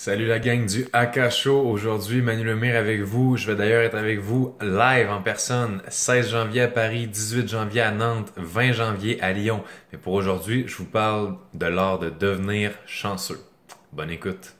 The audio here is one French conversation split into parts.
Salut la gang du AK Show. Aujourd'hui, Manu Lemire avec vous. Je vais d'ailleurs être avec vous live en personne, 16 janvier à Paris, 18 janvier à Nantes, 20 janvier à Lyon. Mais pour aujourd'hui, je vous parle de l'art de devenir chanceux. Bonne écoute.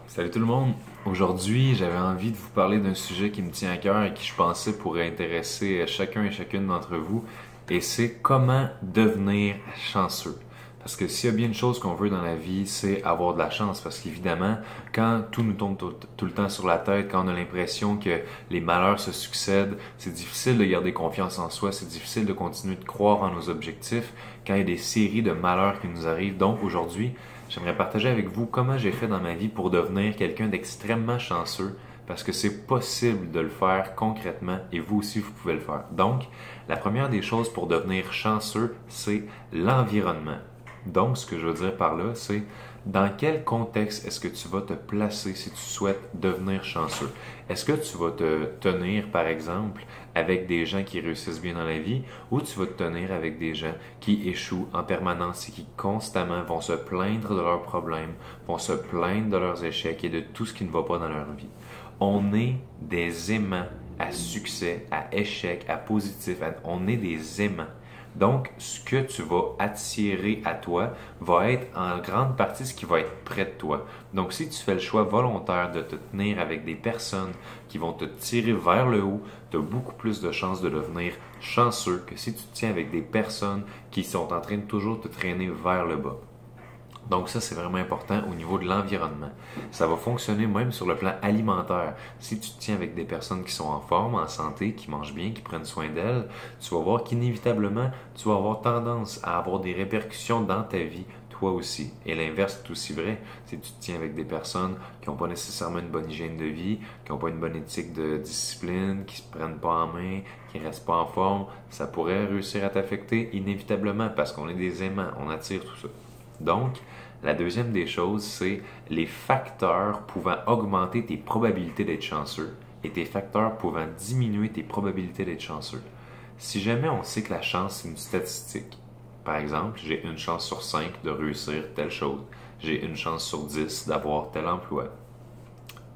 Salut tout le monde. Aujourd'hui, j'avais envie de vous parler d'un sujet qui me tient à cœur et qui je pensais pourrait intéresser chacun et chacune d'entre vous. Et c'est comment devenir chanceux. Parce que s'il y a bien une chose qu'on veut dans la vie, c'est avoir de la chance. Parce qu'évidemment, quand tout nous tombe tout le temps sur la tête, quand on a l'impression que les malheurs se succèdent, c'est difficile de garder confiance en soi, c'est difficile de continuer de croire en nos objectifs quand il y a des séries de malheurs qui nous arrivent. Donc aujourd'hui, j'aimerais partager avec vous comment j'ai fait dans ma vie pour devenir quelqu'un d'extrêmement chanceux. Parce que c'est possible de le faire concrètement et vous aussi vous pouvez le faire. Donc, la première des choses pour devenir chanceux, c'est l'environnement. Donc, ce que je veux dire par là, c'est dans quel contexte est-ce que tu vas te placer si tu souhaites devenir chanceux? Est-ce que tu vas te tenir, par exemple, avec des gens qui réussissent bien dans la vie ou tu vas te tenir avec des gens qui échouent en permanence et qui constamment vont se plaindre de leurs problèmes, vont se plaindre de leurs échecs et de tout ce qui ne va pas dans leur vie? On est des aimants à succès, à échec, à positif. On est des aimants. Donc, ce que tu vas attirer à toi va être en grande partie ce qui va être près de toi. Donc, si tu fais le choix volontaire de te tenir avec des personnes qui vont te tirer vers le haut, tu as beaucoup plus de chances de devenir chanceux que si tu te tiens avec des personnes qui sont en train de toujours te traîner vers le bas. Donc ça, c'est vraiment important au niveau de l'environnement. Ça va fonctionner même sur le plan alimentaire. Si tu te tiens avec des personnes qui sont en forme, en santé, qui mangent bien, qui prennent soin d'elles, tu vas voir qu'inévitablement, tu vas avoir tendance à avoir des répercussions dans ta vie, toi aussi. Et l'inverse est aussi vrai. Si tu te tiens avec des personnes qui n'ont pas nécessairement une bonne hygiène de vie, qui n'ont pas une bonne éthique de discipline, qui ne se prennent pas en main, qui ne restent pas en forme, ça pourrait réussir à t'affecter inévitablement parce qu'on est des aimants, on attire tout ça. Donc, la deuxième des choses, c'est les facteurs pouvant augmenter tes probabilités d'être chanceux et tes facteurs pouvant diminuer tes probabilités d'être chanceux. Si jamais on sait que la chance, c'est une statistique, par exemple, j'ai une chance sur 5 de réussir telle chose, j'ai une chance sur 10 d'avoir tel emploi.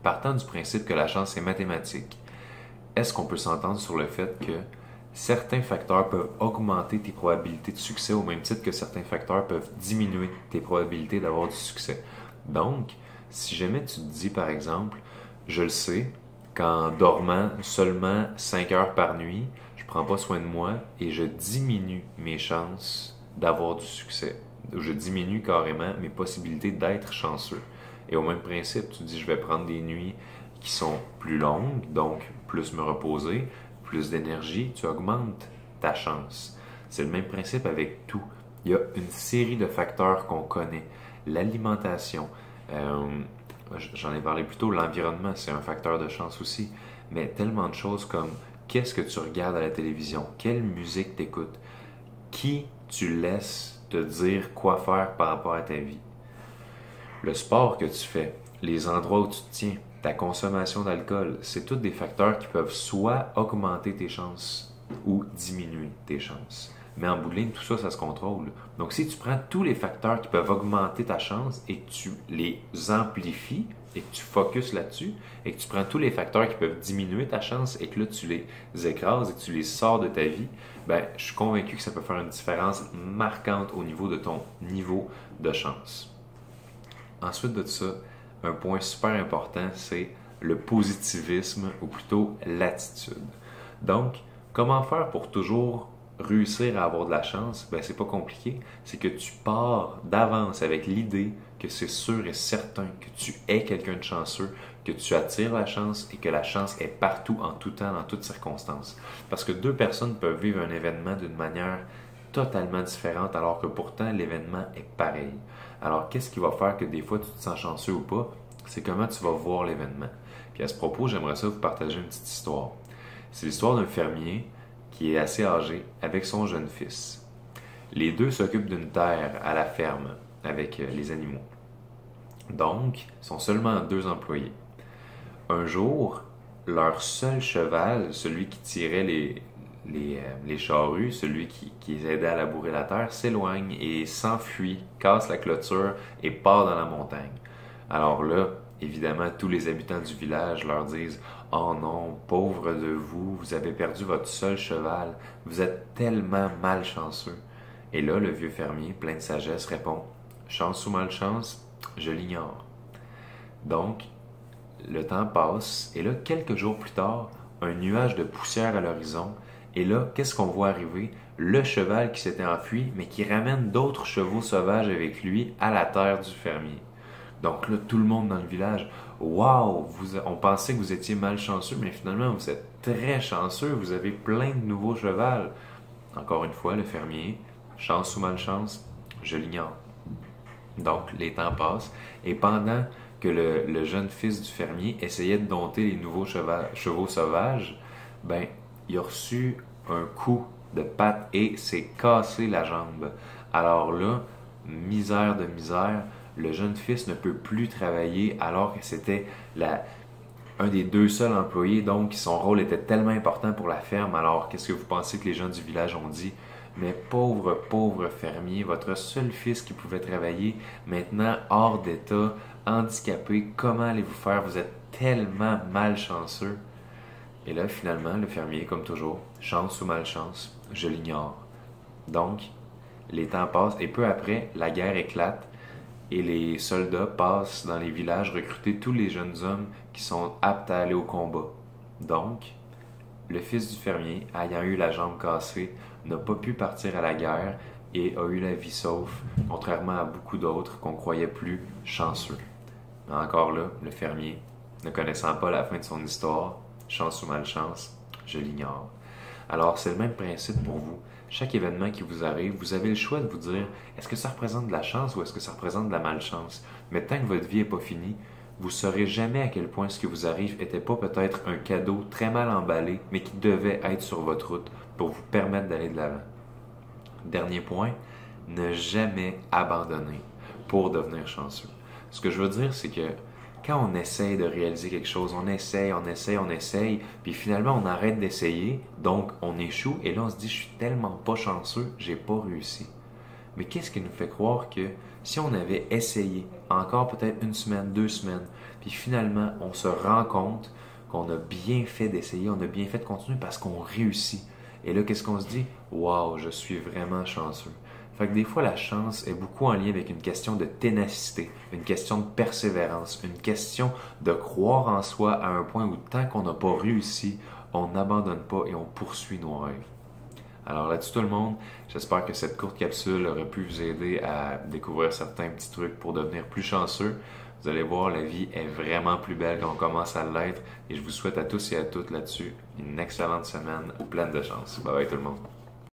Partant du principe que la chance est mathématique, est-ce qu'on peut s'entendre sur le fait que certains facteurs peuvent augmenter tes probabilités de succès au même titre que certains facteurs peuvent diminuer tes probabilités d'avoir du succès. Donc, si jamais tu te dis par exemple, je le sais, qu'en dormant seulement 5 heures par nuit, je ne prends pas soin de moi et je diminue mes chances d'avoir du succès. Je diminue carrément mes possibilités d'être chanceux. Et au même principe, tu te dis, je vais prendre des nuits qui sont plus longues, donc plus me reposer, plus d'énergie, tu augmentes ta chance. C'est le même principe avec tout. Il y a une série de facteurs qu'on connaît. L'alimentation, j'en ai parlé plus tôt, l'environnement, c'est un facteur de chance aussi. Mais tellement de choses comme qu'est-ce que tu regardes à la télévision, quelle musique t'écoutes, qui tu laisses te dire quoi faire par rapport à ta vie, le sport que tu fais, les endroits où tu te tiens, ta consommation d'alcool, c'est tous des facteurs qui peuvent soit augmenter tes chances ou diminuer tes chances. Mais en bout de ligne, tout ça, ça se contrôle. Donc, si tu prends tous les facteurs qui peuvent augmenter ta chance et que tu les amplifies et que tu focuses là-dessus et que tu prends tous les facteurs qui peuvent diminuer ta chance et que là, tu les écrases et que tu les sors de ta vie, ben, je suis convaincu que ça peut faire une différence marquante au niveau de ton niveau de chance. Ensuite de ça, un point super important, c'est le positivisme ou plutôt l'attitude. Donc, comment faire pour toujours réussir à avoir de la chance? Ben, c'est pas compliqué. C'est que tu pars d'avance avec l'idée que c'est sûr et certain que tu es quelqu'un de chanceux, que tu attires la chance et que la chance est partout, en tout temps, dans toutes circonstances. Parce que deux personnes peuvent vivre un événement d'une manière totalement différente alors que pourtant l'événement est pareil. Alors, qu'est-ce qui va faire que des fois tu te sens chanceux ou pas? C'est comment tu vas voir l'événement. Puis à ce propos, j'aimerais ça vous partager une petite histoire. C'est l'histoire d'un fermier qui est assez âgé avec son jeune fils. Les deux s'occupent d'une terre à la ferme avec les animaux. Donc, ils sont seulement deux employés. Un jour, leur seul cheval, celui qui tirait les charrues, celui qui les aidait à labourer la terre, s'éloigne et s'enfuit, casse la clôture et part dans la montagne. Alors là, évidemment, tous les habitants du village leur disent: «Oh non, pauvre de vous, vous avez perdu votre seul cheval, vous êtes tellement malchanceux.» Et là, le vieux fermier, plein de sagesse, répond: «Chance ou malchance, je l'ignore.» Donc, le temps passe, et là, quelques jours plus tard, un nuage de poussière à l'horizon, et là, qu'est-ce qu'on voit arriver? Le cheval qui s'était enfui, mais qui ramène d'autres chevaux sauvages avec lui à la terre du fermier. Donc là, tout le monde dans le village: «Wow, on pensait que vous étiez malchanceux, mais finalement, vous êtes très chanceux, vous avez plein de nouveaux chevals.» Encore une fois, le fermier: «Chance ou malchance, je l'ignore.» Donc, les temps passent, et pendant que le jeune fils du fermier essayait de dompter les nouveaux chevaux sauvages, ben, il a reçu un coup de patte et s'est cassé la jambe. Alors là, misère de misère, le jeune fils ne peut plus travailler alors que c'était un des deux seuls employés, donc son rôle était tellement important pour la ferme. Alors, qu'est-ce que vous pensez que les gens du village ont dit? Mais pauvre, pauvre fermier, votre seul fils qui pouvait travailler, maintenant hors d'état, handicapé, comment allez-vous faire? Vous êtes tellement malchanceux. Et là, finalement, le fermier, comme toujours: «Chance ou malchance, je l'ignore.» Donc, les temps passent, et peu après, la guerre éclate, et les soldats passent dans les villages recruter tous les jeunes hommes qui sont aptes à aller au combat. Donc, le fils du fermier, ayant eu la jambe cassée, n'a pas pu partir à la guerre et a eu la vie sauve, contrairement à beaucoup d'autres qu'on croyait plus chanceux. Mais encore là, le fermier, ne connaissant pas la fin de son histoire, chance ou malchance, je l'ignore. Alors, c'est le même principe pour vous. Chaque événement qui vous arrive, vous avez le choix de vous dire: est-ce que ça représente de la chance ou est-ce que ça représente de la malchance? Mais tant que votre vie n'est pas finie, vous ne saurez jamais à quel point ce qui vous arrive n'était pas peut-être un cadeau très mal emballé, mais qui devait être sur votre route pour vous permettre d'aller de l'avant. Dernier point, ne jamais abandonner pour devenir chanceux. Ce que je veux dire, c'est que quand on essaye de réaliser quelque chose, on essaye, puis finalement on arrête d'essayer, donc on échoue, et là on se dit: «Je suis tellement pas chanceux, j'ai pas réussi.» Mais qu'est-ce qui nous fait croire que si on avait essayé encore peut-être une semaine, 2 semaines, puis finalement on se rend compte qu'on a bien fait d'essayer, on a bien fait de continuer parce qu'on réussit. Et là, qu'est-ce qu'on se dit? Waouh, je suis vraiment chanceux. Fait que des fois, la chance est beaucoup en lien avec une question de ténacité, une question de persévérance, une question de croire en soi à un point où tant qu'on n'a pas réussi, on n'abandonne pas et on poursuit nos rêves. Alors là-dessus tout le monde, j'espère que cette courte capsule aurait pu vous aider à découvrir certains petits trucs pour devenir plus chanceux. Vous allez voir, la vie est vraiment plus belle quand on commence à l'être, et je vous souhaite à tous et à toutes là-dessus une excellente semaine pleine de chance. Bye bye tout le monde.